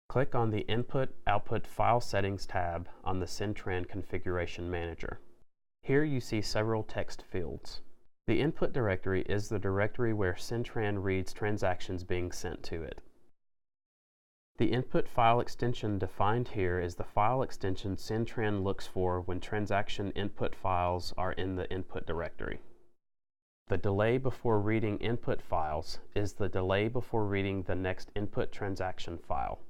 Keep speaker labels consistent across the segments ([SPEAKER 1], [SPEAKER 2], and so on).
[SPEAKER 1] Click on the Input/Output File Settings tab on the CenTran Configuration Manager. Here you see several text fields. The input directory is the directory where CenTran reads transactions being sent to it. The input file extension defined here is the file extension CenTran looks for when transaction input files are in the input directory. The delay before reading input files is the delay before reading the next input transaction file.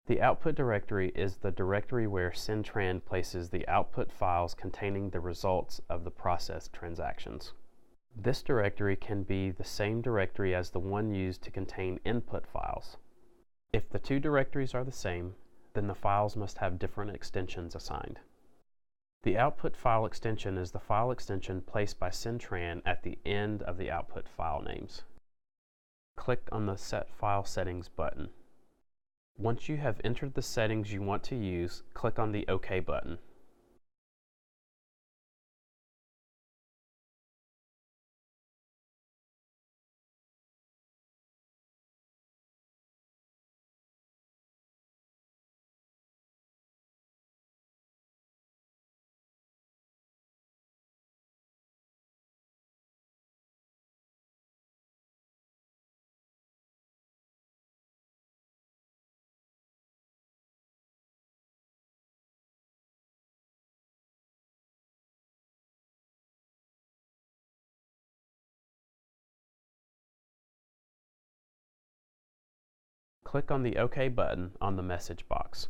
[SPEAKER 1] The output directory is the directory where CenTran places the output files containing the results of the processed transactions. This directory can be the same directory as the one used to contain input files. If the two directories are the same, then the files must have different extensions assigned. The output file extension is the file extension placed by CenTran at the end of the output file names. Click on the Set File Settings button. Once you have entered the settings you want to use, click on the OK button. Click on the OK button on the message box.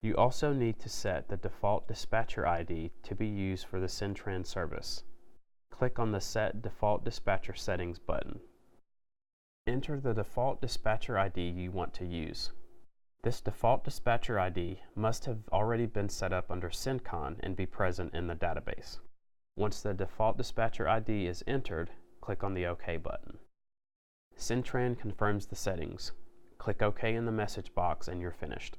[SPEAKER 1] You also need to set the default dispatcher ID to be used for the CenTran service. Click on the Set Default Dispatcher Settings button. Enter the default dispatcher ID you want to use. This default dispatcher ID must have already been set up under CenCon and be present in the database. Once the default dispatcher ID is entered, click on the OK button. CenTran confirms the settings. Click OK in the message box and you're finished.